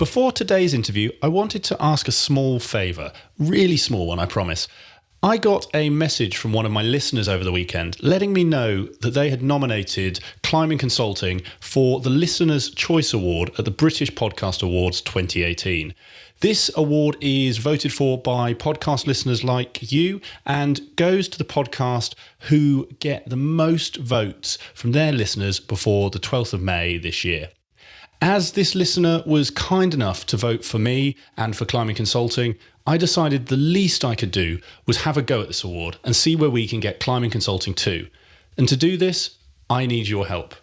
Before today's interview, I wanted to ask a small favour. Really small one, I promise. I got a message from one of my listeners over the weekend letting me know that they had nominated Climbing Consulting for the Listener's Choice Award at the British Podcast Awards 2018. This award is voted for by podcast listeners like you and goes to the podcast who get the most votes from their listeners before the 12th of May this year. As this listener was kind enough to vote for me and for Climbing Consulting, I decided the least I could do was have a go at this award and see where we can get Climbing Consulting to. And to do this, I need your help.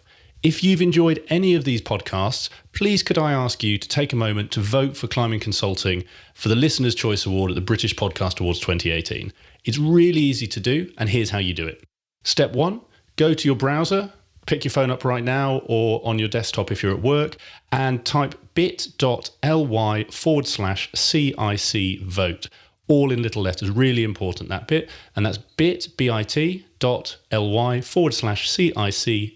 If you've enjoyed any of these podcasts, please could I ask you to take a moment to vote for Climbing Consulting for the Listener's Choice Award at the British Podcast Awards 2018. It's really easy to do, and here's how you do it. Step 1, go to your browser, pick your phone up right now or on your desktop if you're at work, and type bit.ly/CIC vote. All in little letters, really important, that bit. And that's bit.ly/CIC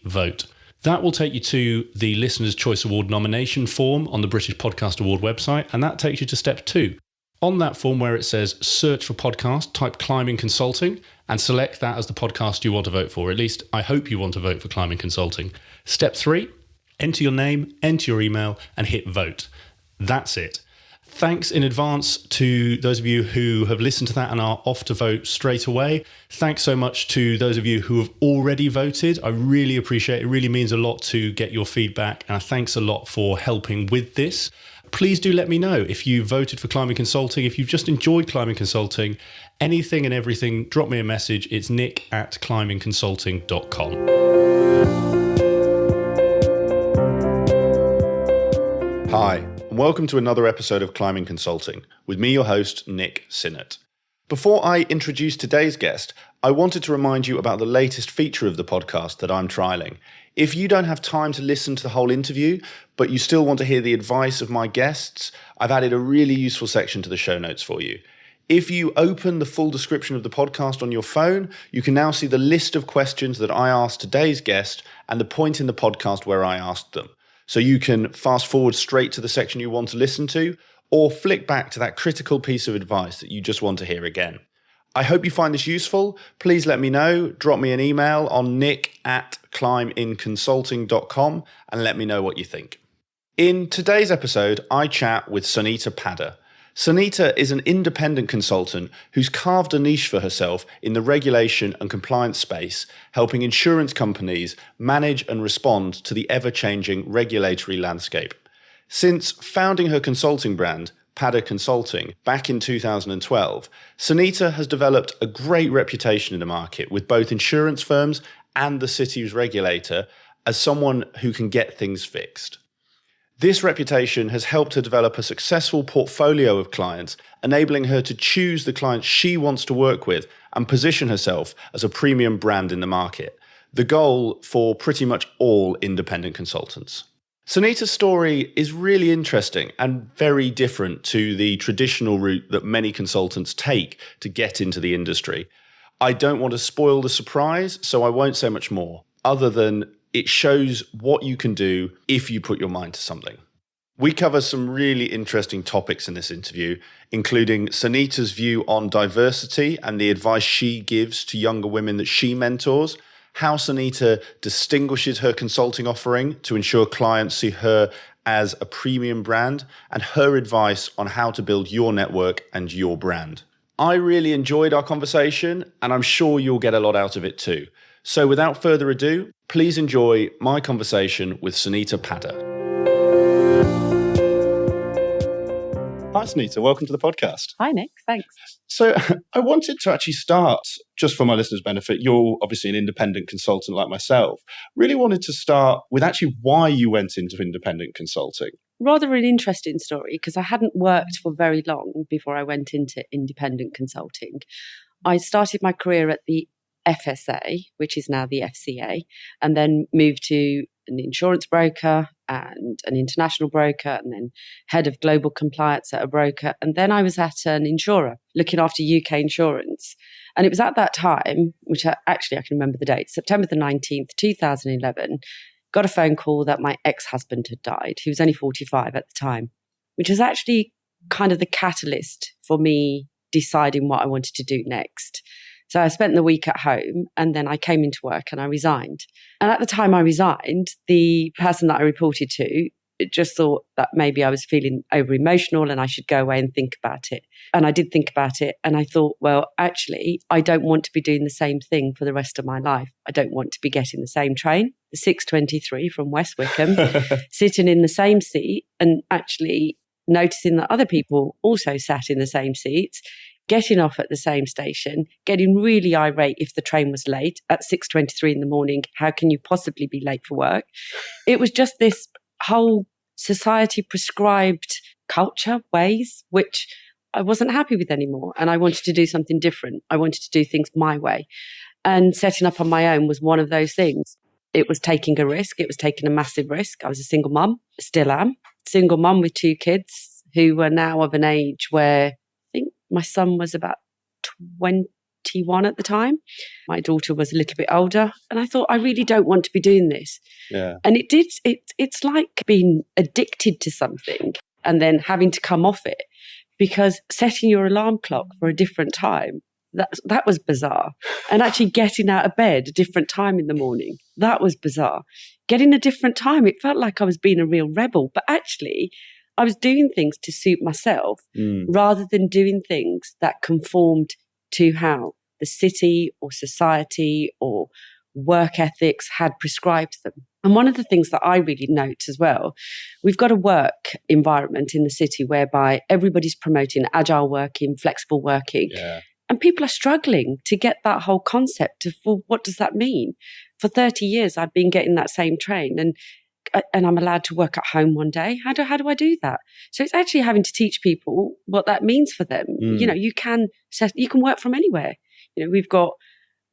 vote. That will take you to the Listener's Choice Award nomination form on the British Podcast Award website, and that takes you to step 2. On that form where it says search for podcast, type Climbing Consulting and select that as the podcast you want to vote for. At least I hope you want to vote for Climbing Consulting. Step 3, enter your name, enter your email and hit vote. That's it. Thanks in advance to those of you who have listened to that and are off to vote straight away. Thanks so much to those of you who have already voted. I really appreciate it. It really means a lot to get your feedback. And thanks a lot for helping with this. Please do let me know if you voted for Climbing Consulting, if you've just enjoyed Climbing Consulting, anything and everything, drop me a message. It's nick@climbingconsulting.com. Hi, and welcome to another episode of Climbing Consulting with me, your host, Nick Sinnott. Before I introduce today's guest, I wanted to remind you about the latest feature of the podcast that I'm trialing. If you don't have time to listen to the whole interview, but you still want to hear the advice of my guests, I've added a really useful section to the show notes for you. If you open the full description of the podcast on your phone, you can now see the list of questions that I asked today's guest and the point in the podcast where I asked them. So you can fast forward straight to the section you want to listen to, or flick back to that critical piece of advice that you just want to hear again. I hope you find this useful. Please let me know. Drop me an email on nick@climbingconsulting.com and let me know what you think. In today's episode, I chat with Suneeta Padda. Suneeta is an independent consultant who's carved a niche for herself in the regulation and compliance space, helping insurance companies manage and respond to the ever-changing regulatory landscape. Since founding her consulting brand, Padda Consulting, back in 2012, Suneeta has developed a great reputation in the market with both insurance firms and the city's regulator as someone who can get things fixed. This reputation has helped her develop a successful portfolio of clients, enabling her to choose the clients she wants to work with and position herself as a premium brand in the market, the goal for pretty much all independent consultants. Suneeta's story is really interesting and very different to the traditional route that many consultants take to get into the industry. I don't want to spoil the surprise, so I won't say much more, other than it shows what you can do if you put your mind to something. We cover some really interesting topics in this interview, including Suneeta's view on diversity and the advice she gives to younger women that she mentors, how Suneeta distinguishes her consulting offering to ensure clients see her as a premium brand, and her advice on how to build your network and your brand. I really enjoyed our conversation, and I'm sure you'll get a lot out of it too. So without further ado, please enjoy my conversation with Suneeta Padda. Hi, Suneeta. Welcome to the podcast. Hi, Nick. Thanks. So I wanted to actually start, just for my listeners' benefit, you're obviously an independent consultant like myself. Really wanted to start with actually why you went into independent consulting. Rather an interesting story, because I hadn't worked for very long before I went into independent consulting. I started my career at the FSA, which is now the FCA, and then moved to an insurance broker and an international broker, and then head of global compliance at a broker. And then I was at an insurer looking after UK insurance. And it was at that time, which I can remember the date, September the 19th, 2011, got a phone call that my ex-husband had died. He was only 45 at the time. which was actually kind of the catalyst for me deciding what I wanted to do next. So I spent the week at home and then I came into work and I resigned. And at the time I resigned, the person that I reported to just thought that maybe I was feeling over emotional and I should go away and think about it. And I did think about it. And I thought, well, actually, I don't want to be doing the same thing for the rest of my life. I don't want to be getting the same train, the 6:23 from West Wickham, sitting in the same seat and actually noticing that other people also sat in the same seats, getting off at the same station, getting really irate if the train was late at 6:23 in the morning. How can you possibly be late for work? It was just this whole society prescribed culture, ways, which I wasn't happy with anymore. And I wanted to do something different. I wanted to do things my way. And setting up on my own was one of those things. It was taking a risk. It was taking a massive risk. I was a single mum, still am. Single mum with 2 kids who were now of an age where I think my son was about 21 at the time. My daughter was a little bit older. And I thought, I really don't want to be doing this. Yeah. And it's like being addicted to something and then having to come off it, because setting your alarm clock for a different time, that was bizarre. And actually getting out of bed a different time in the morning, that was bizarre. Getting a different time, it felt like I was being a real rebel. But actually, I was doing things to suit myself rather than doing things that conformed to how the city or society or work ethics had prescribed them. And one of the things that I really note as well, we've got a work environment in the city whereby everybody's promoting agile working, flexible working. Yeah. And people are struggling to get that whole concept of, well, what does that mean? For 30 years, I've been getting that same train and I'm allowed to work at home one day. How do I do that? So it's actually having to teach people what that means for them. You know, you can work from anywhere. You know, we've got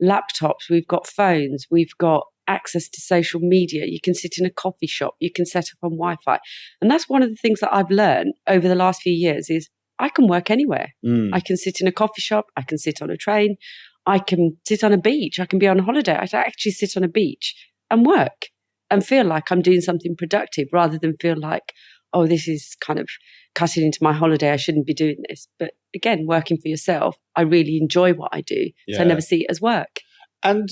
laptops, we've got phones, we've got access to social media. You can sit in a coffee shop, you can set up on Wi-Fi. And that's one of the things that I've learned over the last few years is I can work anywhere. I can sit in a coffee shop, I can sit on a train, I can sit on a beach, I can be on holiday. I can actually sit on a beach and work and feel like I'm doing something productive rather than feel like, oh, this is kind of cutting into my holiday. I shouldn't be doing this. But again, working for yourself, I really enjoy what I do. Yeah. So I never see it as work. And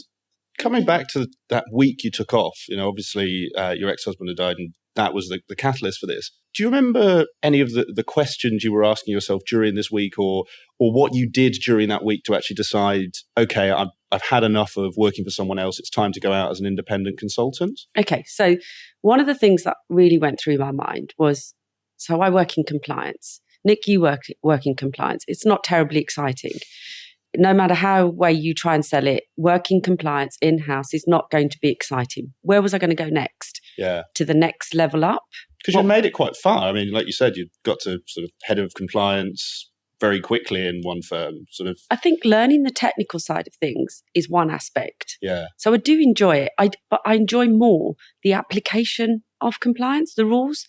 coming back to that week you took off, you know, obviously your ex-husband had died and that was the catalyst for this. Do you remember any of the questions you were asking yourself during this week or what you did during that week to actually decide, okay, I've had enough of working for someone else. It's time to go out as an independent consultant? Okay. So one of the things that really went through my mind was, so I work in compliance. Nick, you work in compliance. It's not terribly exciting. No matter how way you try and sell it, working compliance in-house is not going to be exciting. Where was I going to go next? Yeah. To the next level up? Because you made it quite far. I mean, like you said, you got to sort of head of compliance very quickly in one firm. Sort of. I think learning the technical side of things is one aspect. Yeah. So I do enjoy it. But I enjoy more the application of compliance, the rules.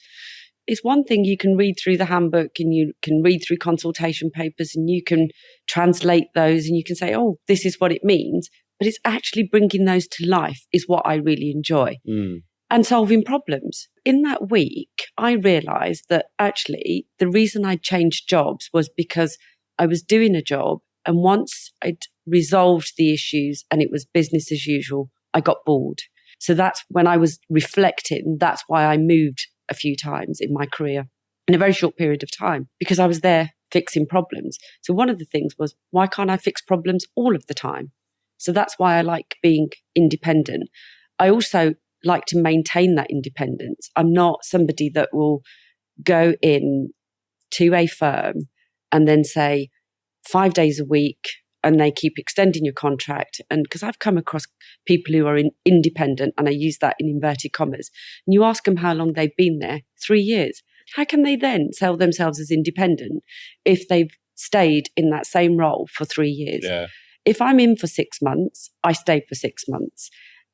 It's one thing you can read through the handbook and you can read through consultation papers and you can translate those and you can say, oh, this is what it means. But it's actually bringing those to life is what I really enjoy. And solving problems. In that week, I realised that actually the reason I changed jobs was because I was doing a job and once I'd resolved the issues and it was business as usual, I got bored. So that's when I was reflecting, that's why I moved a few times in my career in a very short period of time because I was there fixing problems. So one of the things was, why can't I fix problems all of the time? So that's why I like being independent. I also like to maintain that independence. I'm not somebody that will go in to a firm and then say 5 days a week and they keep extending your contract. And because I've come across people who are independent, and I use that in inverted commas, and you ask them how long they've been there, 3 years. How can they then sell themselves as independent if they've stayed in that same role for 3 years? Yeah. If I'm in for 6 months, I stay for 6 months.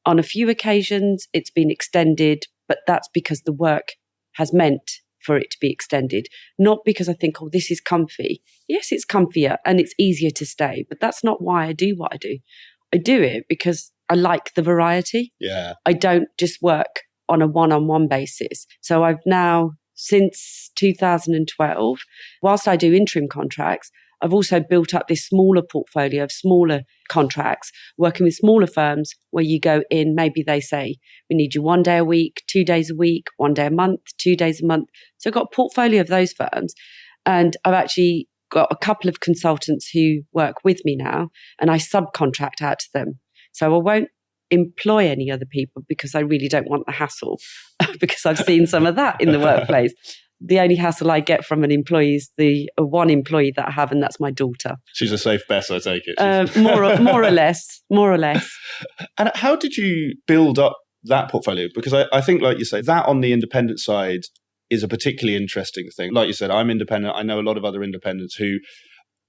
On a few occasions, it's been extended, but that's because the work has meant for it to be extended, not because I think, oh, this is comfy. Yes, it's comfier and it's easier to stay, but that's not why I do what I do. I do it because I like the variety. Yeah. I don't just work on a one-on-one basis. So I've now since 2012. Whilst I do interim contracts, I've also built up this smaller portfolio of smaller contracts, working with smaller firms where you go in, maybe they say, we need you 1 day a week, 2 days a week, 1 day a month, 2 days a month. So I've got a portfolio of those firms. And I've actually got a couple of consultants who work with me now, and I subcontract out to them. So I won't employ any other people because I really don't want the hassle, because I've seen some of that in the workplace. The only hassle I get from an employee is the one employee that I have, and that's my daughter. She's a safe bet, I take it. More or less. And how did you build up that portfolio? Because I think, like you say, that on the independent side is a particularly interesting thing. Like you said, I'm independent. I know a lot of other independents who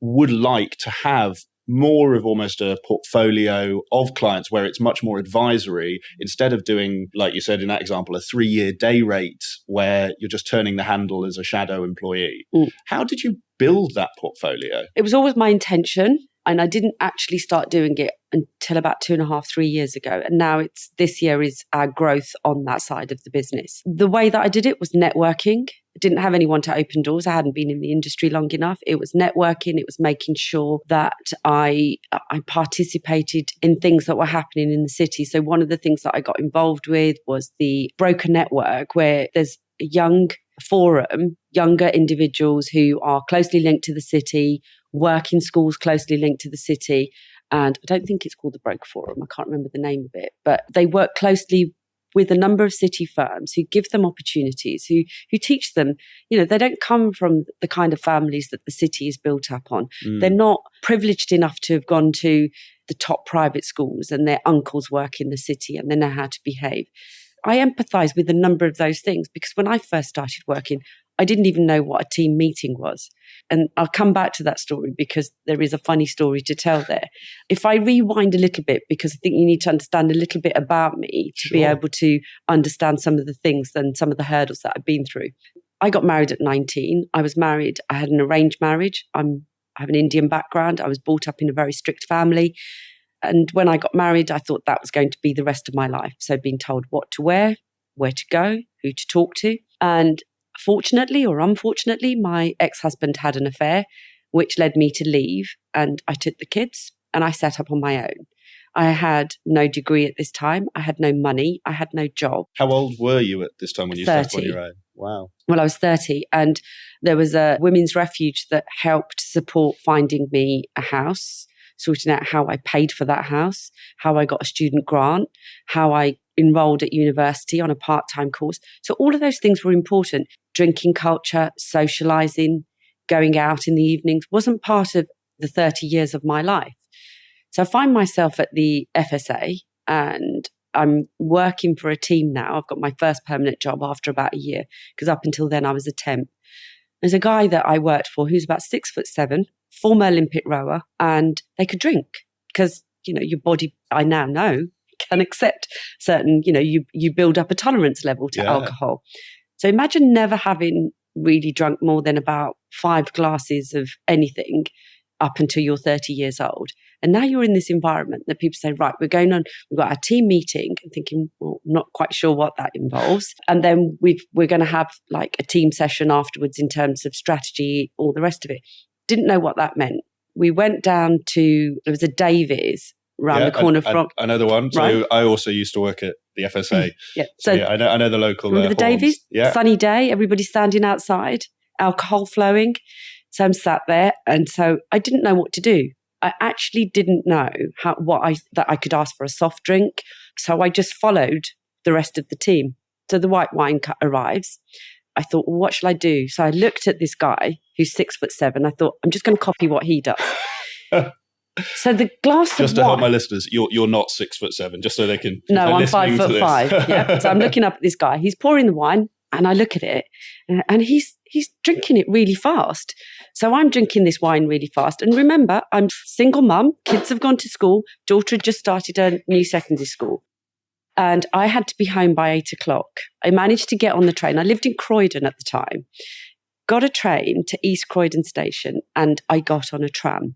would like to have more of almost a portfolio of clients where it's much more advisory, instead of doing, like you said in that example, a 3-year day rate where you're just turning the handle as a shadow employee. How did you build that portfolio? It was always my intention, and I didn't actually start doing it until about 2.5, 3 years ago. And now this year is our growth on that side of the business. The way that I did it was networking. I didn't have anyone to open doors. I hadn't been in the industry long enough. It was networking. It was making sure that I participated in things that were happening in the city. So one of the things that I got involved with was the broker network, where there's a young forum, younger individuals who are closely linked to the city, work in schools closely linked to the city. And I don't think it's called the Broker Forum. I can't remember the name of it, but they work closely with a number of city firms who give them opportunities, who teach them, they don't come from the kind of families that the city is built up on. They're not privileged enough to have gone to the top private schools and their uncles work in the city and they know how to behave. I empathise with a number of those things because when I first started working, I didn't even know what a team meeting was. And I'll come back to that story because there is a funny story to tell there. If I rewind a little bit, because I think you need to understand a little bit about me to be able to understand some of the things and some of the hurdles that I've been through. I got married at 19. I was married. I had an arranged marriage. I have an Indian background. I was brought up in a very strict family. And when I got married, I thought that was going to be the rest of my life. So being told what to wear, where to go, who to talk to. And fortunately or unfortunately, my ex-husband had an affair, which led me to leave. And I took the kids and I set up on my own. I had no degree at this time. I had no money. I had no job. How old were you at this time when you 30. set up on your own? Wow. Well, I was 30, and there was a women's refuge that helped support finding me a house, sorting out how I paid for that house, how I got a student grant, how I enrolled at university on a part-time course. So all of those things were important. Drinking culture, socialising, going out in the evenings wasn't part of the 30 years of my life. So I find myself at the FSA and I'm working for a team now. I've got my first permanent job after about a year, because up until then I was a temp. There's a guy that I worked for who's about 6'7", former Olympic rower, and they could drink because, your body, I now know, can accept certain, you build up a tolerance level to alcohol. So imagine never having really drunk more than about 5 glasses of anything up until you're 30 years old. And now you're in this environment that people say, right, we've got our team meeting, and thinking, well, I'm not quite sure what that involves. And then we're going to have like a team session afterwards in terms of strategy, all the rest of it. Didn't know what that meant. We went down to, there was a Davies around the corner from. I know the one. So right? I also used to work at the FSA. Yeah. So I know the local. Remember the Horns. Davies? Yeah. Sunny day, everybody standing outside, alcohol flowing. So I'm sat there, and so I didn't know what to do. I actually didn't know that I could ask for a soft drink. So I just followed the rest of the team. So the white wine arrives. I thought, well, what shall I do? So I looked at this guy who's 6'7". I thought, I'm just going to copy what he does. So the glass of wine. Just to help my listeners, you're not 6'7", just so they can. No, I'm 5'5". Yeah. So I'm looking up at this guy. He's pouring the wine, and I look at it, and he's drinking it really fast. So I'm drinking this wine really fast. And remember, I'm single mum, kids have gone to school, daughter had just started a new secondary school. And I had to be home by 8:00. I managed to get on the train. I lived in Croydon at the time. Got a train to East Croydon station, and I got on a tram.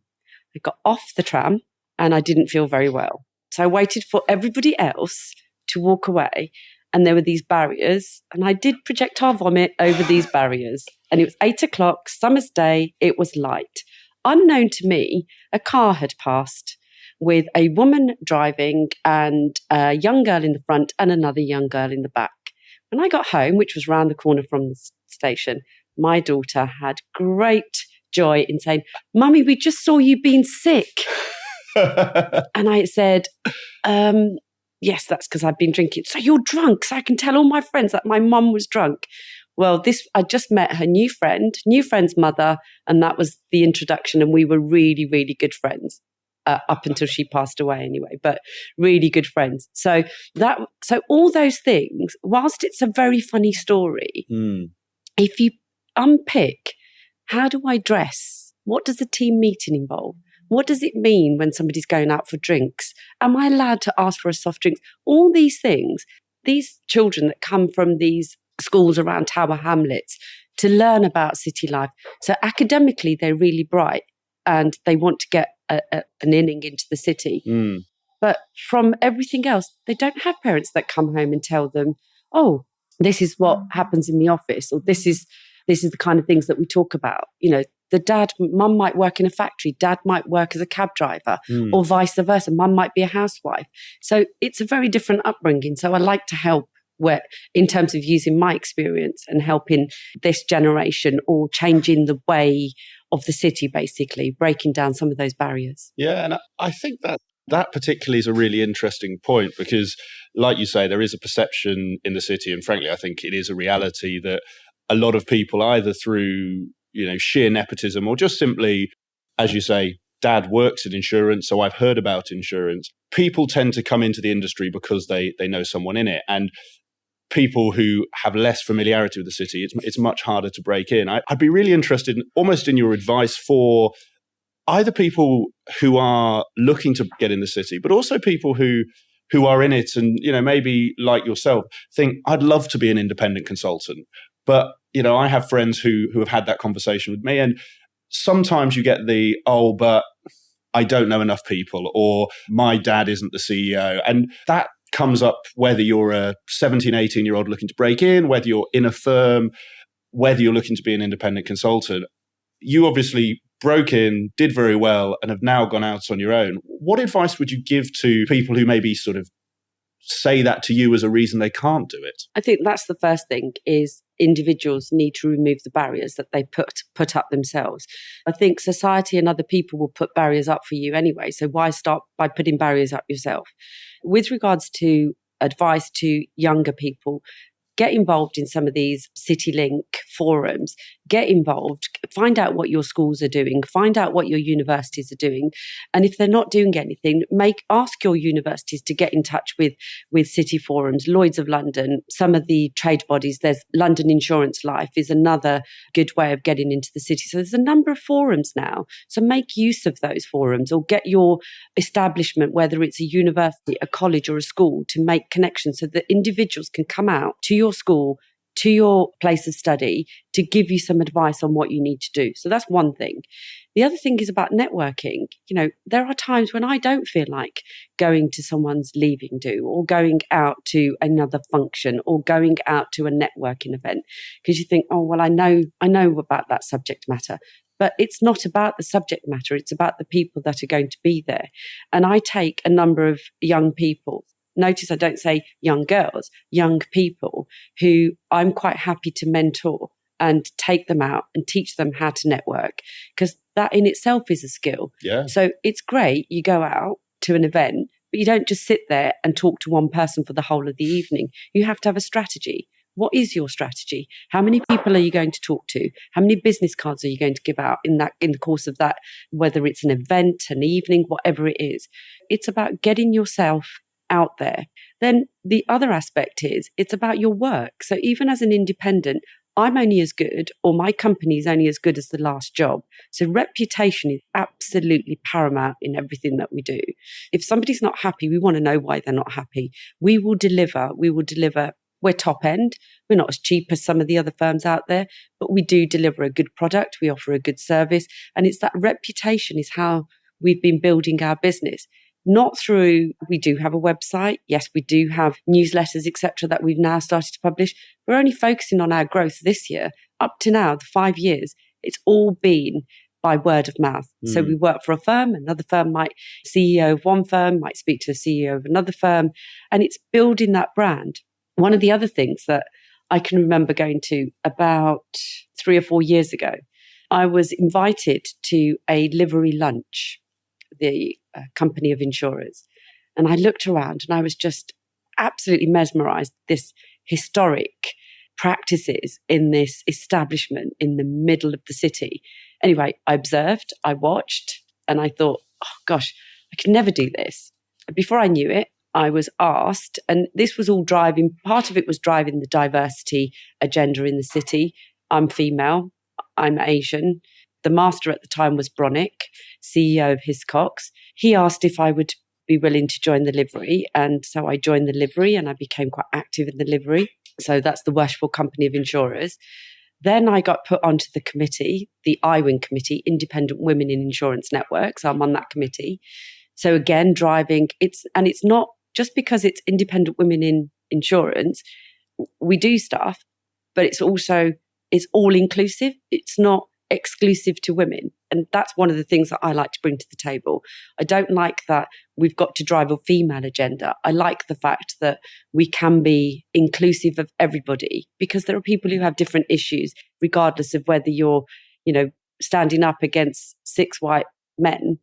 I got off the tram and I didn't feel very well. So I waited for everybody else to walk away. and there were these barriers, and I did projectile vomit over these barriers. And it was 8 o'clock, summer's day, it was light. Unknown to me, a car had passed with a woman driving and a young girl in the front and another young girl in the back. When I got home, which was round the corner from the station, my daughter had great joy in saying, "Mummy, we just saw you being sick." And I said, "Yes, that's because I've been drinking." "So you're drunk, so I can tell all my friends that my mum was drunk." Well, I just met her new friend's mother, and that was the introduction. And we were really, really good friends up until she passed away anyway, but really good friends. So all those things, whilst it's a very funny story, if you unpick, how do I dress? What does a team meeting involve? What does it mean when somebody's going out for drinks? Am I allowed to ask for a soft drink? All these things, these children that come from these schools around Tower Hamlets to learn about city life. So academically, they're really bright and they want to get an inning into the city. But from everything else, they don't have parents that come home and tell them, "Oh, this is what happens in the office," or this is the kind of things that we talk about. Mum might work in a factory, dad might work as a cab driver, or vice versa. Mum might be a housewife. So it's a very different upbringing. So I like to help in terms of using my experience and helping this generation or changing the way of the city, basically, breaking down some of those barriers. Yeah, and I think that particularly is a really interesting point because, like you say, there is a perception in the city, and frankly, I think it is a reality that a lot of people, either through sheer nepotism or just simply, as you say, dad works in insurance, so I've heard about insurance. People tend to come into the industry because they know someone in it, and people who have less familiarity with the city, it's much harder to break in. I'd be really interested almost in your advice for either people who are looking to get in the city, but also people who are in it and, maybe like yourself, think, I'd love to be an independent consultant. But, I have friends who have had that conversation with me, and sometimes you get but I don't know enough people, or my dad isn't the CEO. And that comes up whether you're a 17, 18-year-old looking to break in, whether you're in a firm, whether you're looking to be an independent consultant. You obviously broke in, did very well, and have now gone out on your own. What advice would you give to people who maybe sort of say that to you as a reason they can't do it? I think that's the first thing, is individuals need to remove the barriers that they put up themselves. I think society and other people will put barriers up for you anyway, so why start by putting barriers up yourself? With regards to advice to younger people, get involved in some of these CityLink forums, get involved, find out what your schools are doing, find out what your universities are doing. And if they're not doing anything, ask your universities to get in touch with city forums, Lloyd's of London, some of the trade bodies. There's London Insurance Life is another good way of getting into the city. So there's a number of forums now. So make use of those forums, or get your establishment, whether it's a university, a college or a school, to make connections so that individuals can come out to your school, to your place of study, to give you some advice on what you need to do. So that's one thing. The other thing is about networking. There are times when I don't feel like going to someone's leaving do, or going out to another function, or going out to a networking event, because you think, oh, well, I know about that subject matter. But it's not about the subject matter. It's about the people that are going to be there. And I take a number of young people. Notice I don't say young girls, young people who I'm quite happy to mentor and take them out and teach them how to network, because that in itself is a skill. Yeah. So it's great. You go out to an event, but you don't just sit there and talk to one person for the whole of the evening. You have to have a strategy. What is your strategy? How many people are you going to talk to? How many business cards are you going to give out in the course of that, whether it's an event, an evening, whatever it is? It's about getting yourself out there. Then the other aspect is it's about your work. So even as an independent, I'm only as good, or my company is only as good as the last job. So reputation is absolutely paramount in everything that we do. If somebody's not happy, we want to know why they're not happy. We will deliver. We're top end. We're not as cheap as some of the other firms out there, but we do deliver a good product. We offer a good service. And it's that reputation is how we've been building our business. not through, we do have a website. Yes, we do have newsletters, etc., that we've now started to publish. We're only focusing on our growth this year. Up to now, the 5 years, it's all been by word of mouth. So we work for a firm, another firm CEO of one firm might speak to the CEO of another firm, and it's building that brand. One of the other things that I can remember going to about 3 or 4 years ago, I was invited to a livery lunch, the company of insurers. And I looked around and I was just absolutely mesmerized. This historic practices in this establishment in the middle of the city. Anyway, I observed, I watched, and I thought, oh gosh, I could never do this. Before I knew it, I was asked, and this was all driving, part of it was driving the diversity agenda in the city. I'm female, I'm Asian. The master at the time was Bronick, CEO of Hiscox. He asked if I would be willing to join the livery. And so I joined the livery and I became quite active in the livery. So that's the Worshipful Company of Insurers. Then I got put onto the committee, the IWIN committee, Independent Women in Insurance Network. So I'm on that committee. So again, driving, it's not just because it's independent women in insurance, we do stuff, but it's all inclusive. It's not exclusive to women. And that's one of the things that I like to bring to the table. I don't like that we've got to drive a female agenda. I like the fact that we can be inclusive of everybody, because there are people who have different issues, regardless of whether you're, standing up against 6 white men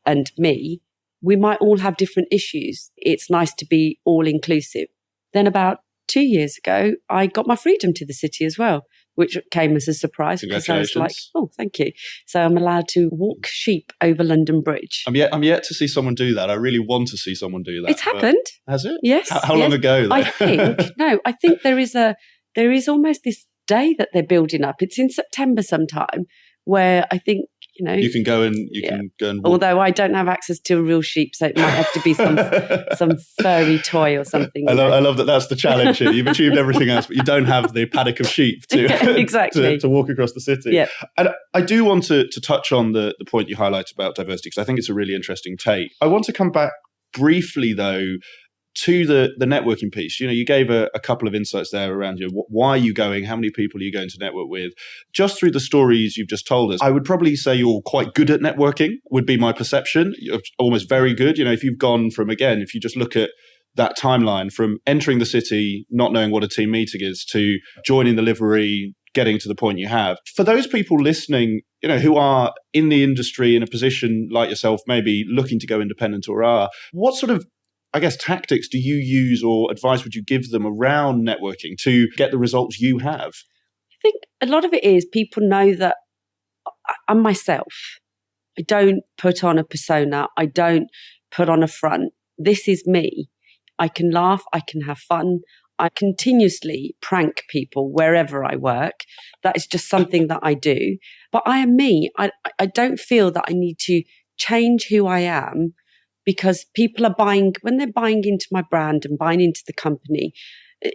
and me. We might all have different issues. It's nice to be all inclusive. Then about 2 years ago, I got my freedom to the city as well, which came as a surprise because I was like, oh, thank you. So I'm allowed to walk sheep over London Bridge. I'm yet to see someone do that. I really want to see someone do that. It's happened. Has it? Yes. How long ago? Though? I think there is almost this day that they're building up. It's in September sometime, where I think, you can go and can go and walk. Although I don't have access to a real sheep, so it might have to be some furry toy or something. I love that. That's the challenge here. You've achieved everything else, but you don't have the paddock of sheep exactly to walk across the city. Yeah. And I do want to touch on the point you highlight about diversity, because I think it's a really interesting take. I want to come back briefly though to the networking piece. You gave a couple of insights there around why are you going, how many people are you going to network with? Just through the stories you've just told us, I would probably say you're quite good at networking, would be my perception. You're almost very good. If you've gone from, again, if you just look at that timeline from entering the city, not knowing what a team meeting is, to joining the livery, getting to the point you have. For those people listening, who are in the industry in a position like yourself, maybe looking to go independent or are, what sort of tactics do you use or advice would you give them around networking to get the results you have? I think a lot of it is people know that I'm myself. I don't put on a persona. I don't put on a front. This is me. I can laugh. I can have fun. I continuously prank people wherever I work. That is just something that I do. But I am me. I don't feel that I need to change who I am, because people are when they're buying into my brand and buying into the company,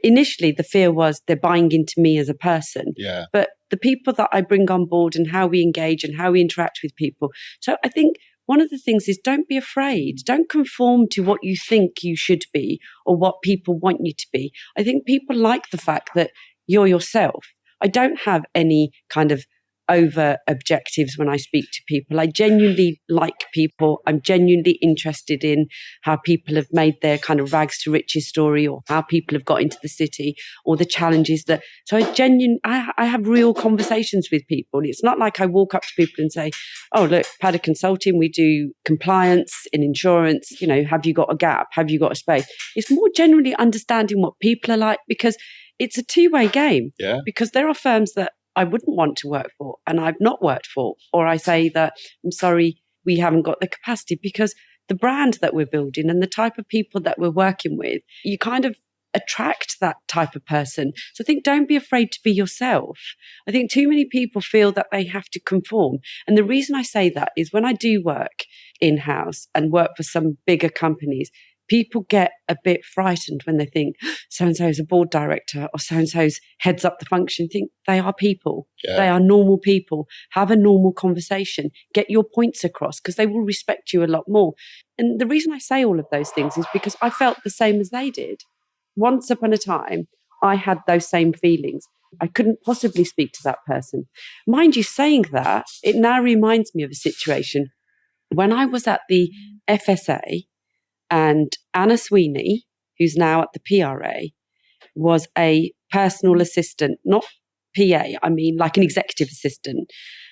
initially the fear was they're buying into me as a person. Yeah. But the people that I bring on board and how we engage and how we interact with people. So I think one of the things is don't be afraid. Don't conform to what you think you should be or what people want you to be. I think people like the fact that you're yourself. I don't have any kind of over objectives when I speak to people. I genuinely like people. I'm genuinely interested in how people have made their kind of rags to riches story, or how people have got into the city, or the challenges that. So I have real conversations with people. It's not like I walk up to people and say, "Oh, look, Padda Consulting, we do compliance in insurance. Have you got a gap? Have you got a space?" It's more generally understanding what people are like, because it's a two-way game. Yeah. Because there are firms that I wouldn't want to work for and I've not worked for, or I say that, I'm sorry, we haven't got the capacity, because the brand that we're building and the type of people that we're working with, you kind of attract that type of person. So I think don't be afraid to be yourself. I think too many people feel that they have to conform. And the reason I say that is when I do work in-house and work for some bigger companies, people get a bit frightened when they think so-and-so is a board director or so-and-so's heads up the function. Think they are people. Yeah. They are normal people. Have a normal conversation. Get your points across because they will respect you a lot more. And the reason I say all of those things is because I felt the same as they did. Once upon a time, I had those same feelings. I couldn't possibly speak to that person. Mind you, saying that, it now reminds me of a situation when I was at the FSA and Anna Sweeney, who's now at the PRA, was a personal assistant, not PA, I mean like an executive assistant.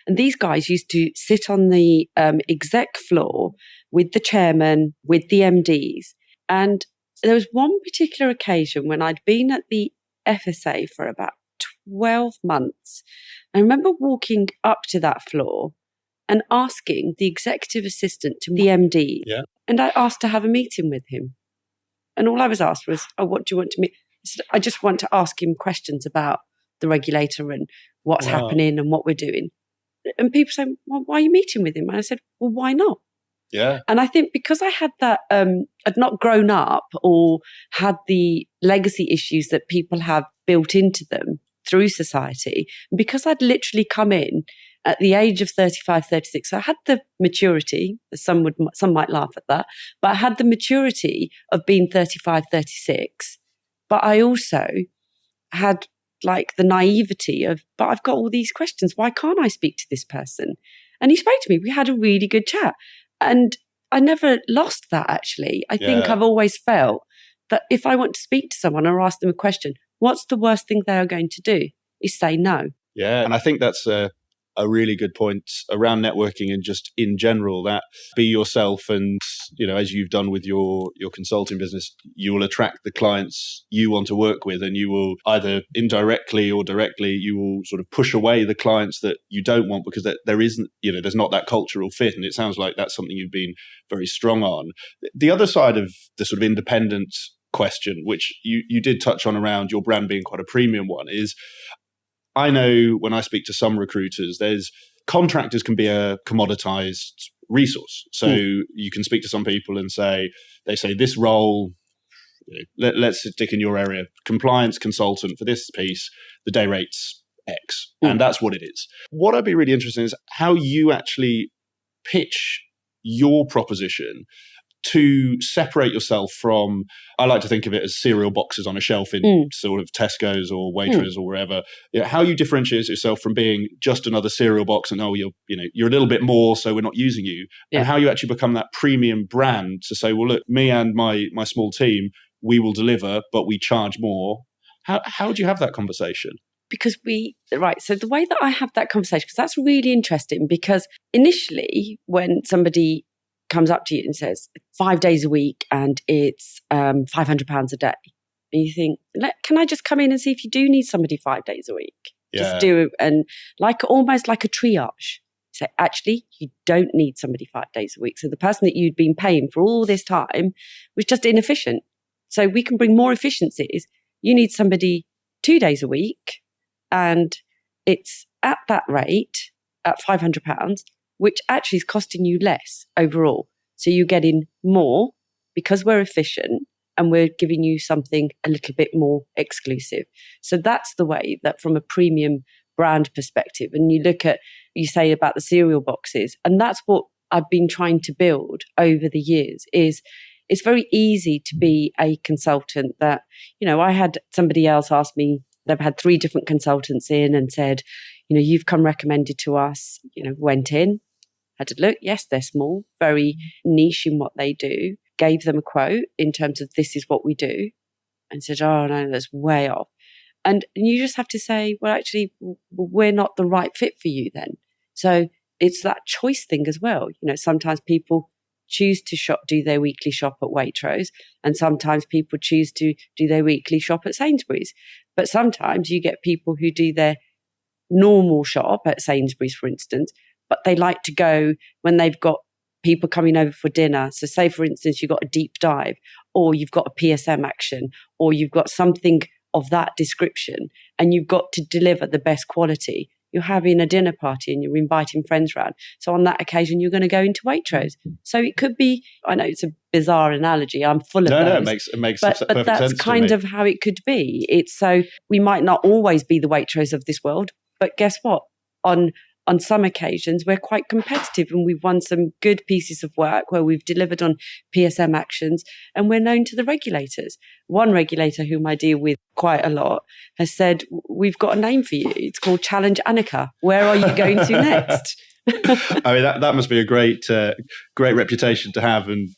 And these guys used to sit on the exec floor with the chairman, with the MDs. And there was one particular occasion when I'd been at the FSA for about 12 months. I remember walking up to that floor and asking the executive assistant to the MD. Yeah. And I asked to have a meeting with him. And all I was asked was, what do you want to meet? I said, I just want to ask him questions about the regulator and what's happening and what we're doing. And people say, well, why are you meeting with him? And I said, well, why not? Yeah. And I think because I had that, I'd not grown up or had the legacy issues that people have built into them through society, because I'd literally come in at the age of 35, 36, so I had the maturity, some might laugh at that, but I had the maturity of being 35, 36, but I also had like the naivety of, but I've got all these questions, why can't I speak to this person? And he spoke to me, we had a really good chat. And I never lost that, actually. I think I've always felt that if I want to speak to someone or ask them a question, what's the worst thing they are going to do is say no. Yeah, and I think that's a really good point around networking and just in general, that be yourself. And, you know, as you've done with your consulting business, you will attract the clients you want to work with, and you will either indirectly or directly, you will sort of push away the clients that you don't want because there isn't, you know, there's not that cultural fit. And it sounds like that's something you've been very strong on. The other side of the sort of independent question, which you did touch on around your brand being quite a premium one, is I know when I speak to some recruiters, there's contractors can be a commoditized resource. So you can speak to some people and they say this role, you know, let's stick in your area, compliance consultant for this piece, the day rate's X. And that's what it is. What I'd be really interested in is how you actually pitch your proposition to separate yourself from, I like to think of it as cereal boxes on a shelf in sort of Tesco's or Waitrose or wherever. You know, how you differentiate yourself from being just another cereal box and, you're a little bit more, so we're not using you. And how you actually become that premium brand to say, well, look, me and my small team, we will deliver, but we charge more. How do you have that conversation? Because so the way that I have that conversation, because that's really interesting, because initially when somebody comes up to you and says 5 days a week and it's £500 a day, and you think, can I just come in and see if you do need somebody 5 days a week? Just do it, and almost like a triage. Say, actually, you don't need somebody 5 days a week. So the person that you'd been paying for all this time was just inefficient. So we can bring more efficiencies. You need somebody 2 days a week, and it's at that rate, at £500, which actually is costing you less overall. So you're getting more because we're efficient and we're giving you something a little bit more exclusive. So that's the way that from a premium brand perspective, and you say about the cereal boxes, and that's what I've been trying to build over the years, is it's very easy to be a consultant that, I had somebody else ask me, they've had 3 different consultants in and said, you've come recommended to us, went in, had a look. Yes, they're small, very niche in what they do. Gave them a quote in terms of this is what we do, and said, oh no, that's way off. And you just have to say, well, actually, we're not the right fit for you then. So it's that choice thing as well. Sometimes people choose to do their weekly shop at Waitrose, and sometimes people choose to do their weekly shop at Sainsbury's. But sometimes you get people who do their normal shop at Sainsbury's, for instance, but they like to go when they've got people coming over for dinner. So say, for instance, you've got a deep dive, or you've got a PSM action, or you've got something of that description, and you've got to deliver the best quality. you're having a dinner party and you're inviting friends around. So on that occasion, you're going to go into Waitrose. So it could be, I know it's a bizarre analogy, I'm full of those. No, it makes but perfect that's sense kind of how it could be. It's so we might not always be the Waitrose of this world, but guess what? On some occasions, we're quite competitive and we've won some good pieces of work where we've delivered on PSM actions and we're known to the regulators. One regulator whom I deal with quite a lot has said, we've got a name for you. It's called Challenge Annika. Where are you going to next? I mean, that must be a great reputation to have. And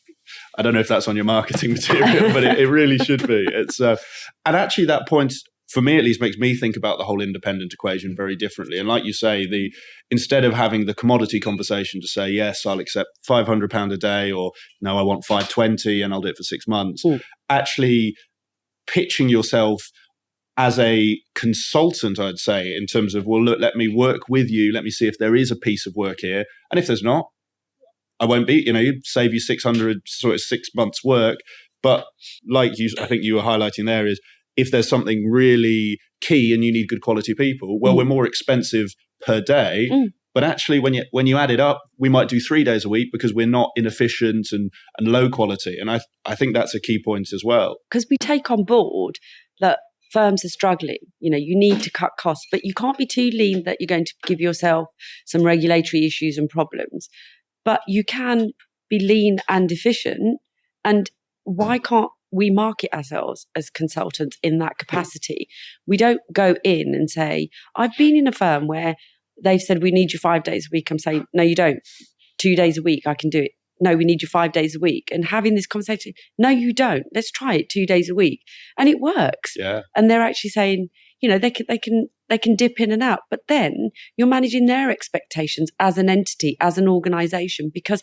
I don't know if that's on your marketing material, but it really should be. It's and actually that point, for me at least, makes me think about the whole independent equation very differently. And like you say, instead of having the commodity conversation to say, yes, I'll accept £500 a day, or no, I want 520 and I'll do it for 6 months, actually pitching yourself as a consultant, I'd say, in terms of, well, look, let me work with you. Let me see if there is a piece of work here. And if there's not, I won't be, save you 6 months work. But like I think you were highlighting there is, if there's something really key and you need good quality people, well, we're more expensive per day. But actually, when you add it up, we might do 3 days a week because we're not inefficient and low quality. And I think that's a key point as well. Because we take on board that firms are struggling. You need to cut costs, but you can't be too lean that you're going to give yourself some regulatory issues and problems. But you can be lean and efficient. And why can't we market ourselves as consultants in that capacity? We don't go in and say, I've been in a firm where they've said, we need you 5 days a week. I'm saying, no, you don't. 2 days a week, I can do it. No, we need you 5 days a week. And having this conversation, no, you don't. Let's try it 2 days a week. And it works. Yeah. And they're actually saying, they can dip in and out. But then you're managing their expectations as an entity, as an organization, because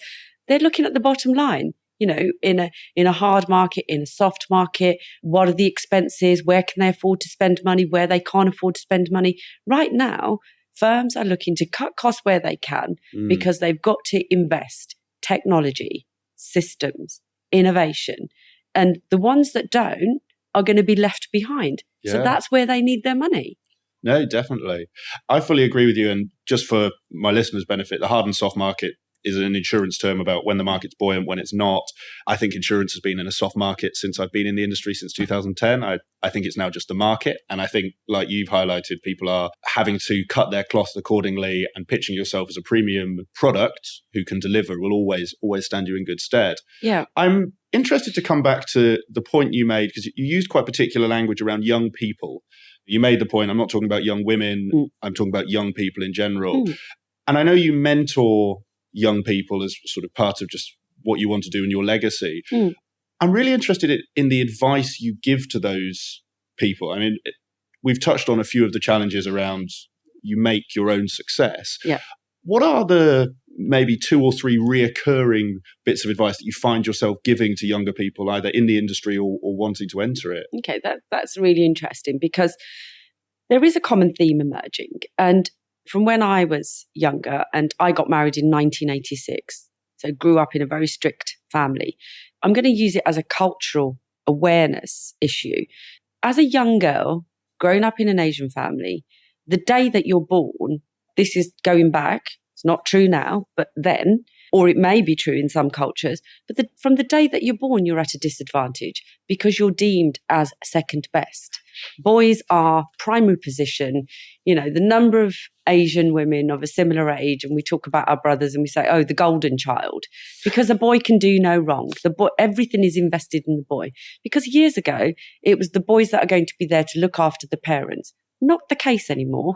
they're looking at the bottom line. In a hard market, in a soft market, what are the expenses? Where can they afford to spend money? Where they can't afford to spend money? Right now, firms are looking to cut costs where they can because they've got to invest technology, systems, innovation. And the ones that don't are going to be left behind. Yeah. So that's where they need their money. No, definitely. I fully agree with you. And just for my listeners' benefit, the hard and soft market is an insurance term about when the market's buoyant, when it's not. I think insurance has been in a soft market since I've been in the industry since 2010. I think it's now just the market. And I think, like you've highlighted, people are having to cut their cloth accordingly, and pitching yourself as a premium product who can deliver will always stand you in good stead. Yeah. I'm interested to come back to the point you made, because you used quite particular language around young people. You made the point, I'm not talking about young women, I'm talking about young people in general. And I know you mentor young people as sort of part of just what you want to do in your legacy. I'm really interested in the advice you give to those people. I mean, we've touched on a few of the challenges around you make your own success. Yeah. What are the maybe 2 or 3 reoccurring bits of advice that you find yourself giving to younger people, either in the industry or wanting to enter it? Okay, that's really interesting, because there is a common theme emerging. And from when I was younger, and I got married in 1986, so grew up in a very strict family, I'm going to use it as a cultural awareness issue. As a young girl, growing up in an Asian family, the day that you're born, this is going back, it's not true now, but then, or it may be true in some cultures, but from the day that you're born, you're at a disadvantage because you're deemed as second best. Boys are primary position. The number of Asian women of a similar age, and we talk about our brothers and we say, oh, the golden child, because a boy can do no wrong. Everything is invested in the boy. Because years ago, it was the boys that are going to be there to look after the parents. Not the case anymore,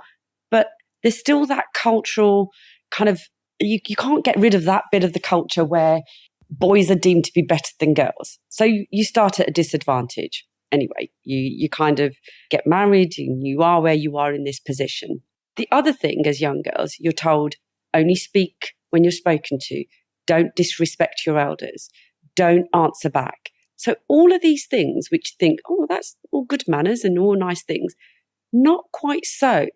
but there's still that cultural kind of, you can't get rid of that bit of the culture where boys are deemed to be better than girls. So you start at a disadvantage. Anyway, you kind of get married and you are where you are in this position. The other thing, as young girls, you're told only speak when you're spoken to. Don't disrespect your elders. Don't answer back. So all of these things which you think, oh, that's all good manners and all nice things. Not quite so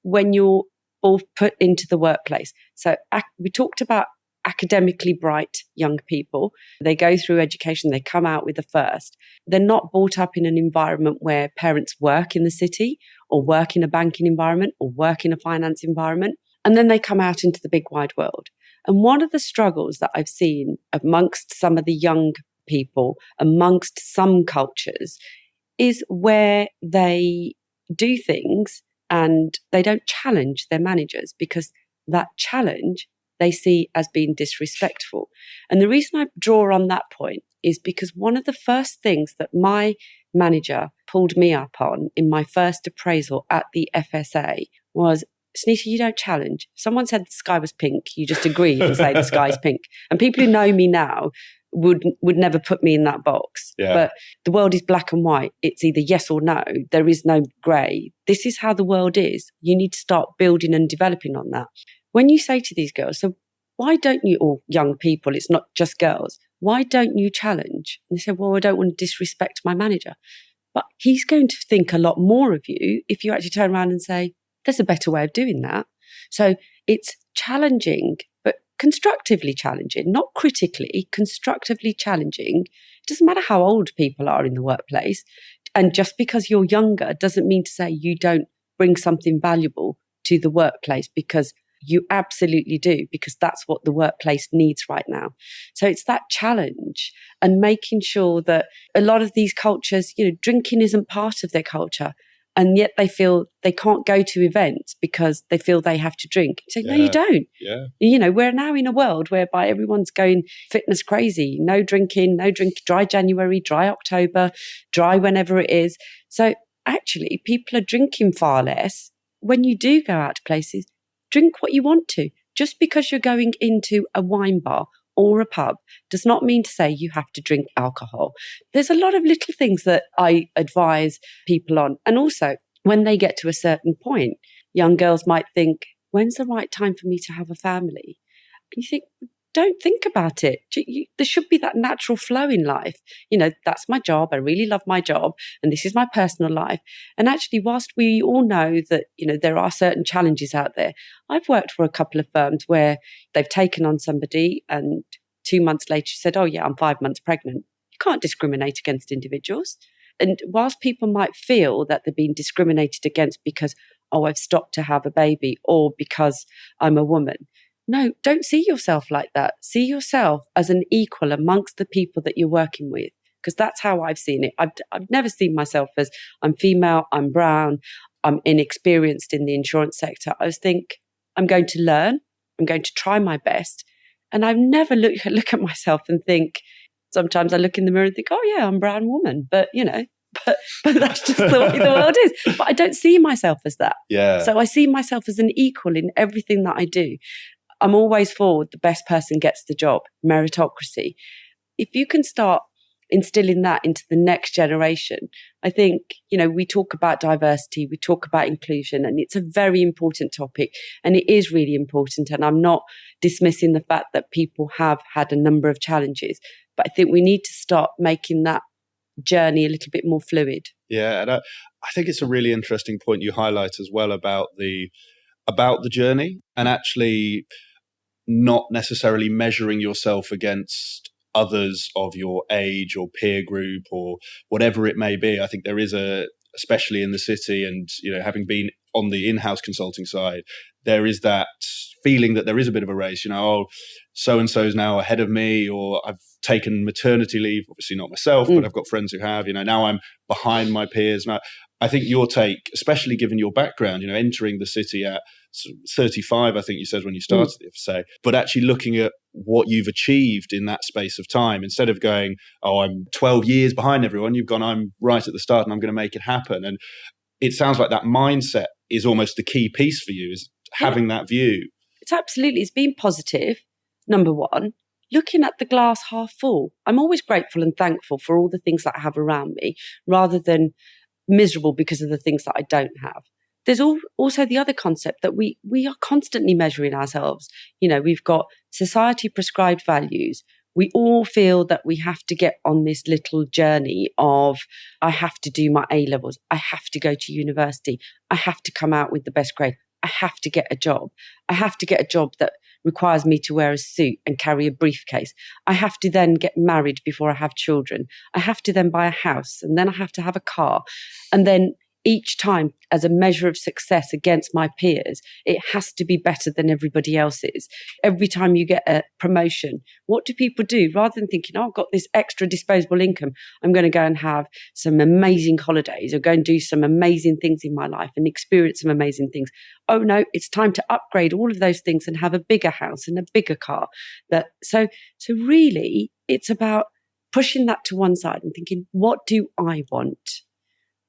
when you're all put into the workplace. So we talked about academically bright young people. They go through education, they come out with a first. They're not brought up in an environment where parents work in the city or work in a banking environment or work in a finance environment. And then they come out into the big wide world. And one of the struggles that I've seen amongst some of the young people, amongst some cultures, is where they do things and they don't challenge their managers because that challenge they see as being disrespectful. And the reason I draw on that point is because one of the first things that my manager pulled me up on in my first appraisal at the FSA was, Suneeta, you don't challenge. If someone said the sky was pink, you just agree and say the sky's pink. And people who know me now would never put me in that box. Yeah. But the world is black and white. It's either yes or no. There is no grey. This is how the world is. You need to start building and developing on that. When you say to these girls, so why don't you, all young people, it's not just girls, why don't you challenge? And they say, well, I don't want to disrespect my manager. But he's going to think a lot more of you if you actually turn around and say, there's a better way of doing that. So it's challenging, but constructively challenging, not critically, constructively challenging. It doesn't matter how old people are in the workplace. And just because you're younger doesn't mean to say you don't bring something valuable to the workplace, because you absolutely do, because that's what the workplace needs right now. So it's that challenge and making sure that a lot of these cultures, drinking isn't part of their culture. And yet they feel they can't go to events because they feel they have to drink. So no, you don't. Yeah. We're now in a world whereby everyone's going fitness crazy. No drinking, dry January, dry October, dry whenever it is. So actually people are drinking far less. When you do go out to places, drink what you want to. Just because you're going into a wine bar or a pub does not mean to say you have to drink alcohol. There's a lot of little things that I advise people on. And also, when they get to a certain point, young girls might think, when's the right time for me to have a family? And you think, don't think about it. There should be that natural flow in life. That's my job. I really love my job. And this is my personal life. And actually, whilst we all know that, there are certain challenges out there, I've worked for a couple of firms where they've taken on somebody and 2 months later said, oh yeah, I'm 5 months pregnant. You can't discriminate against individuals. And whilst people might feel that they're being discriminated against because, oh, I've stopped to have a baby or because I'm a woman, no, don't see yourself like that. See yourself as an equal amongst the people that you're working with, because that's how I've seen it. I've never seen myself as I'm female, I'm brown, I'm inexperienced in the insurance sector. I always think I'm going to learn, I'm going to try my best. And I've never look at myself and think, sometimes I look in the mirror and think, oh yeah, I'm a brown woman, but but that's just the way the world is. But I don't see myself as that. Yeah. So I see myself as an equal in everything that I do. I'm always for the best person gets the job, meritocracy. If you can start instilling that into the next generation, I think, we talk about diversity, we talk about inclusion, and it's a very important topic, and it is really important. And I'm not dismissing the fact that people have had a number of challenges, but I think we need to start making that journey a little bit more fluid. Yeah, and I think it's a really interesting point you highlight as well about the journey, and actually not necessarily measuring yourself against others of your age or peer group or whatever it may be. I think there is especially in the city and, having been on the in-house consulting side, there is that feeling that there is a bit of a race, so-and-so is now ahead of me, or I've taken maternity leave, obviously not myself, but I've got friends who have, now I'm behind my peers. Now, I think your take, especially given your background, entering the city at 35, I think you said when you started the FSA, but actually looking at what you've achieved in that space of time, instead of going, oh, I'm 12 years behind everyone, you've gone, I'm right at the start and I'm going to make it happen. And it sounds like that mindset is almost the key piece for you, is having that view. It's being positive, number one. Looking at the glass half full. I'm always grateful and thankful for all the things that I have around me, rather than miserable because of the things that I don't have. There's also the other concept that we are constantly measuring ourselves. We've got society prescribed values. We all feel that we have to get on this little journey of, I have to do my A-levels. I have to go to university. I have to come out with the best grade. I have to get a job. I have to get a job that requires me to wear a suit and carry a briefcase. I have to then get married before I have children. I have to then buy a house, and then I have to have a car. And then each time, as a measure of success against my peers, it has to be better than everybody else's. Every time you get a promotion, what do people do? Rather than thinking, oh, I've got this extra disposable income, I'm going to go and have some amazing holidays or go and do some amazing things in my life and experience some amazing things. Oh no, it's time to upgrade all of those things and have a bigger house and a bigger car. So really, it's about pushing that to one side and thinking, what do I want?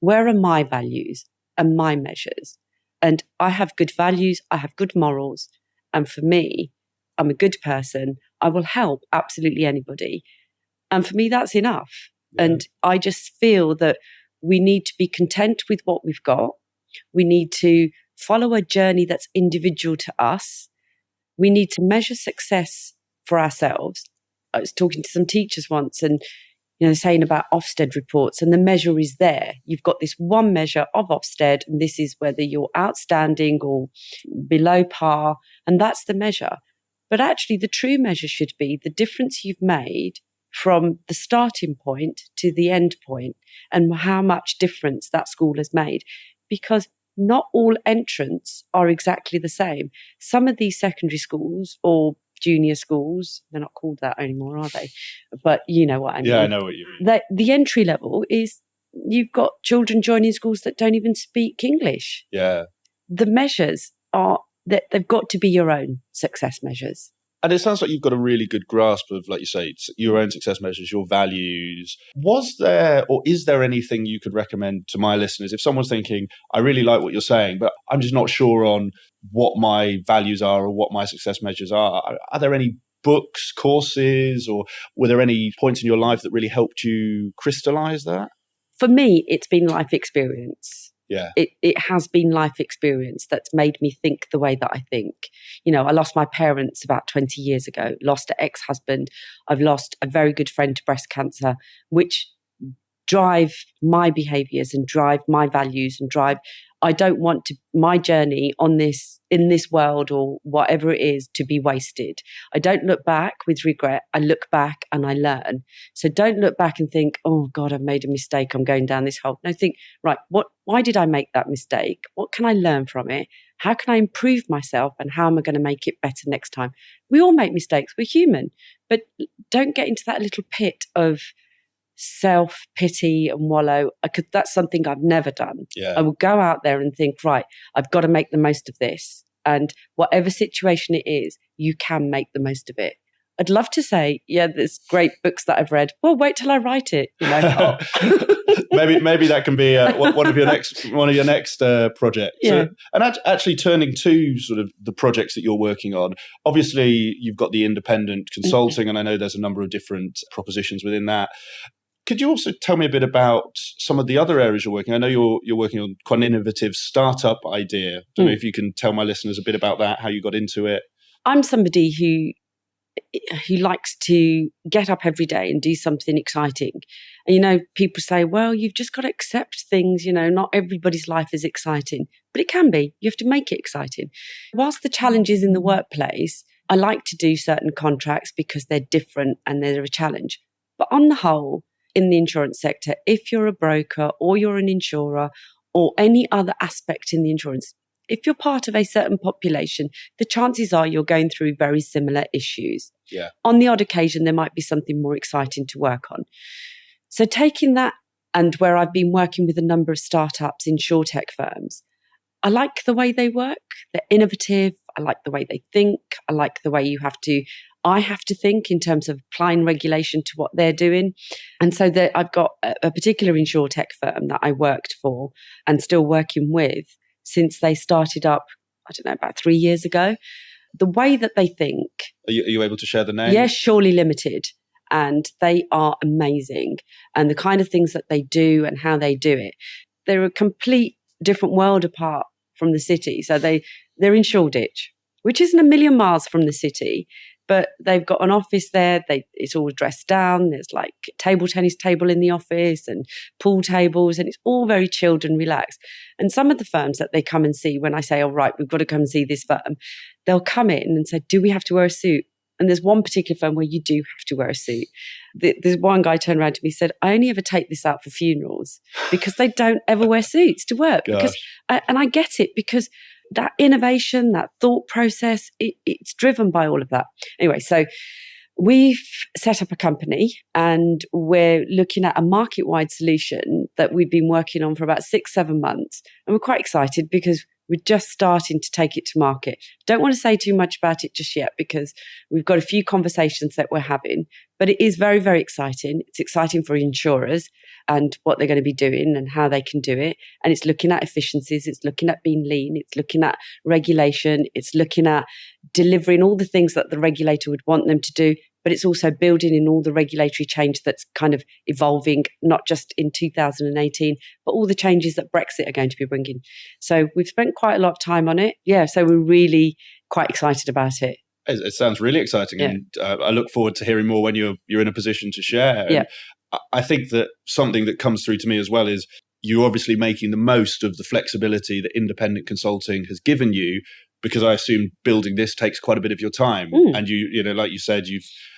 Where are my values and my measures? And I have good values, I have good morals. And for me, I'm a good person. I will help absolutely anybody. And for me, that's enough. Yeah. And I just feel that we need to be content with what we've got. We need to follow a journey that's individual to us. We need to measure success for ourselves. I was talking to some teachers once and saying about Ofsted reports, and the measure is there. You've got this one measure of Ofsted, and this is whether you're outstanding or below par, and that's the measure. But actually, the true measure should be the difference you've made from the starting point to the end point, and how much difference that school has made. Because not all entrants are exactly the same. Some of these secondary schools or junior schools, they're not called that anymore, are they? But you know what I mean. Yeah, I know what you mean. The entry level is, you've got children joining schools that don't even speak English. Yeah. The measures are that they've got to be your own success measures. And it sounds like you've got a really good grasp of, like you say, your own success measures, your values. Was there or is there anything you could recommend to my listeners? If someone's thinking, I really like what you're saying, but I'm just not sure on what my values are or what my success measures are there any books, courses, or were there any points in your life that really helped you crystallize that? For me, it's been life experience. Yeah. It has been life experience that's made me think the way that I think. I lost my parents about 20 years ago, lost an ex-husband. I've lost a very good friend to breast cancer, which drive my behaviours and drive my values and drive. I don't want my journey in this world or whatever it is to be wasted. I don't look back with regret. I look back and I learn. So don't look back and think, oh God, I've made a mistake. I'm going down this hole. No, think, right, why did I make that mistake? What can I learn from it? How can I improve myself, and how am I going to make it better next time? We all make mistakes. We're human, but don't get into that little pit of self-pity and wallow, because that's something I've never done. Yeah. I will go out there and think, right, I've got to make the most of this. And whatever situation it is, you can make the most of it. I'd love to say, yeah, there's great books that I've read. Well, wait till I write it. Maybe that can be one of your next projects. Yeah. So, and actually, turning to sort of the projects that you're working on. Obviously, you've got the independent consulting, and I know there's a number of different propositions within that. Could you also tell me a bit about some of the other areas you're working? I know you're working on quite an innovative startup idea. I don't know if you can tell my listeners a bit about that, how you got into it. I'm somebody who likes to get up every day and do something exciting. And, people say, well, you've just got to accept things, not everybody's life is exciting, but it can be. You have to make it exciting. Whilst the challenge is in the workplace, I like to do certain contracts because they're different and they're a challenge. But on the whole, in the insurance sector, if you're a broker or you're an insurer or any other aspect in the insurance, if you're part of a certain population, the chances are you're going through very similar issues. Yeah. On the odd occasion, there might be something more exciting to work on. So taking that, and where I've been working with a number of startups, insurtech firms, I like the way they work. They're innovative. I like the way they think. I like the way I have to think in terms of applying regulation to what they're doing. And so I've got a particular insurtech firm that I worked for and still working with since they started up, about 3 years ago. The way that they think. Are you able to share the name? Yes, Surely Limited. And they are amazing. And the kind of things that they do and how they do it. They're a complete different world apart from the city. So they're in Shoreditch, which isn't a million miles from the city. but they've got an office there. It's all dressed down. There's like table tennis table in the office and pool tables, and it's all very chilled and relaxed. And some of the firms that they come and see, when I say, "Oh, right, we've got to come and see this firm," they'll come in and say, "Do we have to wear a suit?" And there's one particular firm where you do have to wear a suit. There's one guy turned around to me and said, "I only ever take this out for funerals because they don't ever wear suits to work." Because, and I get it, because that innovation, that thought process, it's driven by all of that. Anyway, so we've set up a company and we're looking at a market-wide solution that we've been working on for about 6-7 months. And we're quite excited because we're just starting to take it to market. Don't want to say too much about it just yet because we've got a few conversations that we're having, but it is very, very exciting. It's exciting for insurers and what they're going to be doing and how they can do it. And it's looking at efficiencies. It's looking at being lean. It's looking at regulation. It's looking at delivering all the things that the regulator would want them to do, but it's also building in all the regulatory change that's kind of evolving, not just in 2018, but all the changes that Brexit are going to be bringing. So we've spent quite a lot of time on it. Yeah, so we're really quite excited about it. It sounds really exciting, and I look forward to hearing more when you're in a position to share. Yeah. I think that something that comes through to me as well is you're obviously making the most of the flexibility that independent consulting has given you, because I assume building this takes quite a bit of your time. And you know, like you said,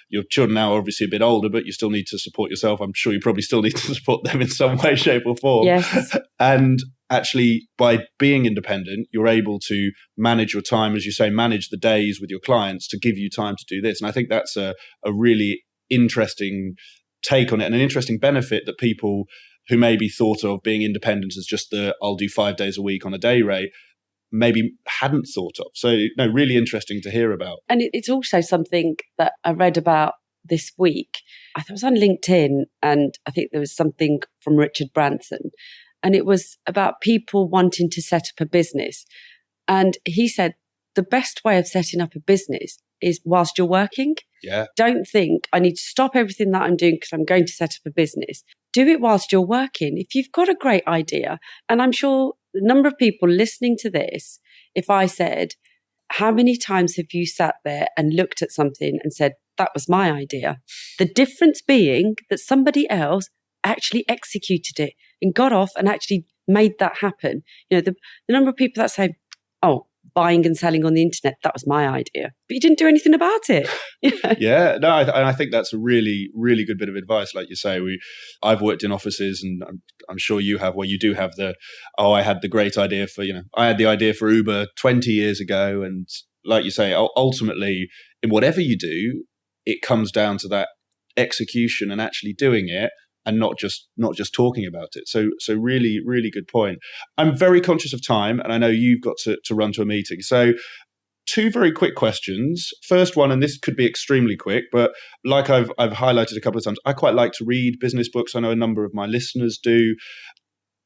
your children now are obviously a bit older, but you still need to support yourself. I'm sure you probably still need to support them in some way, shape or form. Yes. And actually, by being independent, you're able to manage your time, as you say, manage the days with your clients to give you time to do this. And I think that's a really interesting take on it, and an interesting benefit that people who maybe thought of being independent as just I'll do 5 days a week on a day rate maybe hadn't thought of. So, no, really interesting to hear about. And it's also something that I read about this week. I was on LinkedIn, and I think there was something from Richard Branson, and it was about people wanting to set up a business. And he said, the best way of setting up a business is whilst you're working. Yeah. Don't think I need to stop everything that I'm doing because I'm going to set up a business. Do it whilst you're working. If you've got a great idea, and I'm sure the number of people listening to this, if I said, how many times have you sat there and looked at something and said, that was my idea? The difference being that somebody else actually executed it and got off and actually made that happen. You know, the number of people that say, oh, buying and selling on the internet, that was my idea, but you didn't do anything about it. Yeah, no, I think that's a really, really good bit of advice. Like you say, I've worked in offices, and I'm sure you have, where you do have I had the great idea for, I had the idea for Uber 20 years ago. And like you say, ultimately, in whatever you do, it comes down to that execution and actually doing it, and not just talking about it. So really, really good point. I'm very conscious of time, and I know you've got to run to a meeting. So 2 very quick questions. First one, and this could be extremely quick, but like I've highlighted a couple of times, I quite like to read business books. I know a number of my listeners do.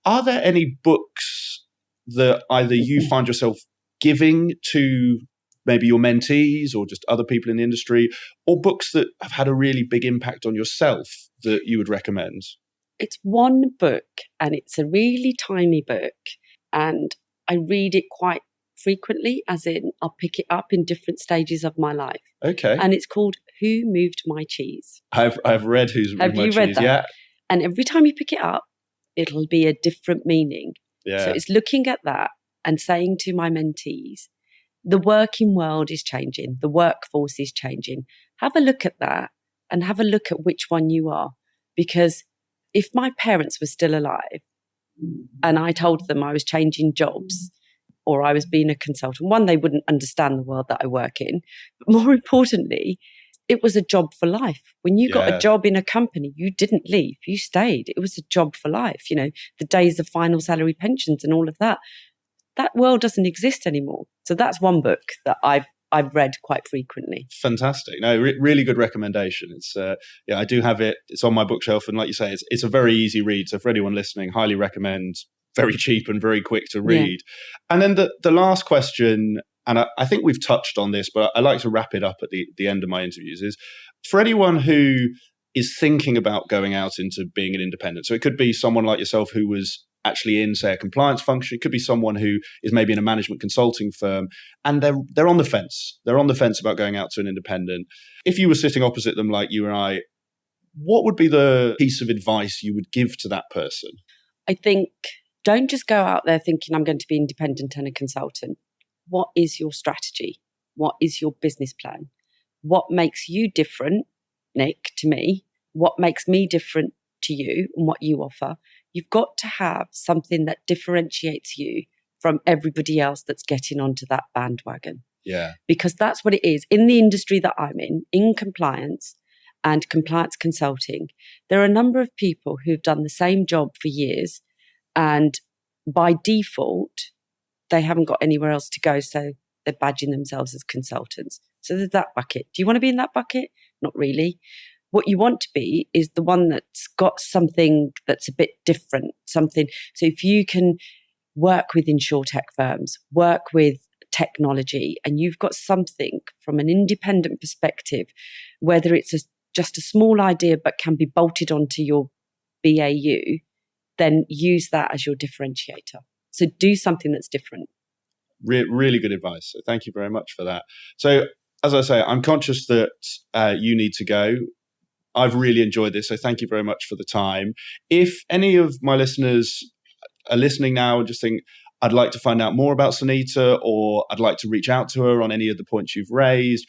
Are there any books that either you find yourself giving to maybe your mentees or just other people in the industry, or books that have had a really big impact on yourself that you would recommend? It's one book, and it's a really tiny book, and I read it quite frequently, as in I'll pick it up in different stages of my life. Okay. And it's called Who Moved My Cheese? I've read Who's Moved My Cheese. Have you read that? Yeah. And every time you pick it up, it'll be a different meaning. Yeah. So it's looking at that and saying to my mentees, the working world is changing. The workforce is changing. Have a look at that and have a look at which one you are. Because if my parents were still alive and I told them I was changing jobs or I was being a consultant, one, they wouldn't understand the world that I work in. But more importantly, it was a job for life. When you got a job in a company, you didn't leave, you stayed. It was a job for life. The days of final salary pensions and all of that. That world doesn't exist anymore. So that's one book that I've read quite frequently. Fantastic. No, really good recommendation. It's I do have it. It's on my bookshelf, and like you say, it's a very easy read. So for anyone listening, highly recommend. Very cheap and very quick to read. Yeah. And then the last question, and I think we've touched on this, but I like to wrap it up at the end of my interviews, is for anyone who is thinking about going out into being an independent. So it could be someone like yourself who was actually in, say, a compliance function. It could be someone who is maybe in a management consulting firm, and they're on the fence. They're on the fence about going out to an independent. If you were sitting opposite them like you and I, what would be the piece of advice you would give to that person? I think don't just go out there thinking I'm going to be independent and a consultant. What is your strategy? What is your business plan? What makes you different, Nick, to me? What makes me different to you and what you offer? You've got to have something that differentiates you from everybody else that's getting onto that bandwagon. Yeah. Because that's what it is. In the industry that I'm in compliance and compliance consulting, there are a number of people who've done the same job for years, and by default, they haven't got anywhere else to go, so they're badging themselves as consultants. So there's that bucket. Do you want to be in that bucket? Not really. What you want to be is the one that's got something that's a bit different, something. So if you can work with insurtech firms, work with technology, and you've got something from an independent perspective, whether it's just a small idea but can be bolted onto your BAU, then use that as your differentiator. So do something that's different. Really good advice. So thank you very much for that. So as I say, I'm conscious that you need to go. I've really enjoyed this, so thank you very much for the time. If any of my listeners are listening now and just think, I'd like to find out more about Suneeta, or I'd like to reach out to her on any of the points you've raised,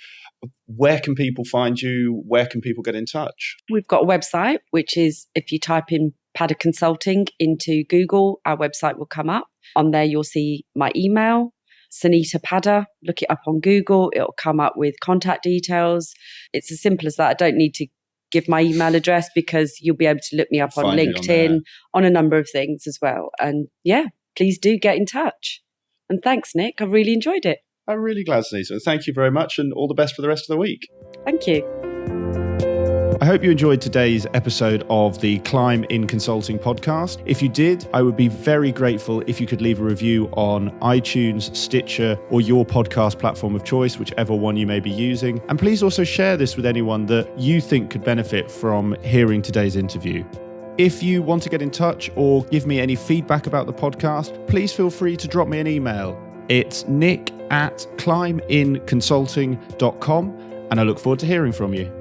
where can people find you? Where can people get in touch? We've got a website, which is, if you type in Padda Consulting into Google, our website will come up. On there, you'll see my email, Suneeta Padda. Look it up on Google. It'll come up with contact details. It's as simple as that. I don't need to give my email address because you'll be able to look me up on LinkedIn, on a number of things as well. And yeah, please do get in touch. And thanks, Nick. I really enjoyed it. I'm really glad, Suneeta. Thank you very much, and all the best for the rest of the week. Thank you. I hope you enjoyed today's episode of the Climb in Consulting podcast. If you did, I would be very grateful if you could leave a review on iTunes, Stitcher, or your podcast platform of choice, whichever one you may be using. And please also share this with anyone that you think could benefit from hearing today's interview. If you want to get in touch or give me any feedback about the podcast, please feel free to drop me an email. It's nick@climbinconsulting.com, and I look forward to hearing from you.